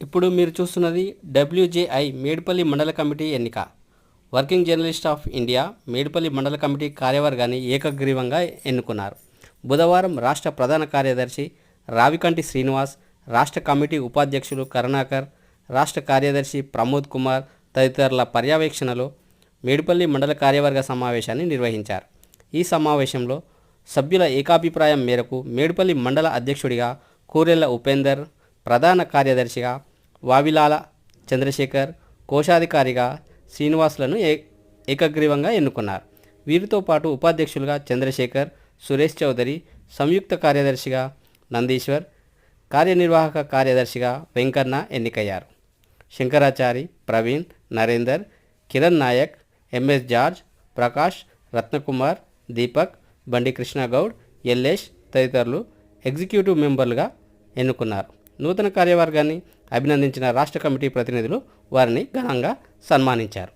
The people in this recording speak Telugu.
ఇప్పుడు మీరు చూస్తున్నది WJI మేడిపల్లి మండల కమిటీ ఎన్నిక. Working journalist of India Medipalli మండల కమిటీ కార్యవర్గాన్ని ఏకగ్రీవంగా ఎన్నుకున్నారు. బుధవారం రాష్ట్ర ప్రధాన కార్యదర్శి రావికంటి శ్రీనివాస్, రాష్ట్ర కమిటీ ఉపాధ్యక్షులు కరుణాకర్, రాష్ట్ర కార్యదర్శి ప్రమోద్ కుమార్ తదితరుల పర్యవేక్షణలో మేడిపల్లి మండల కార్యవర్గ సమావేశాన్ని నిర్వహించారు. ఈ సమావేశంలో సభ్యుల ఏకాభిప్రాయం మేరకు మేడిపల్లి మండల అధ్యక్షుడిగా కూరెళ్ల ఉపేందర్, ప్రధాన కార్యదర్శిగా వావిలాల చంద్రశేఖర్, కోశాధికారిగా శ్రీనివాసులను ఏకగ్రీవంగా ఎన్నుకున్నారు. వీరితో పాటు ఉపాధ్యక్షులుగా చంద్రశేఖర్, సురేష్ చౌదరి, సంయుక్త కార్యదర్శిగా నందీశ్వర్, కార్యనిర్వాహక కార్యదర్శిగా వెంకన్న ఎన్నికయ్యారు. శంకరాచారి, ప్రవీణ్, నరేందర్, కిరణ్ నాయక్, MS జార్జ్, ప్రకాష్, రత్నకుమార్, దీపక్, బండి కృష్ణగౌడ్, ఎల్లేష్ తదితరులు ఎగ్జిక్యూటివ్ మెంబర్లుగా ఎన్నుకున్నారు. నూతన కార్యవర్గాన్ని అభినందించిన రాష్ట్ర కమిటీ ప్రతినిధులు వారిని ఘనంగా సన్మానించారు.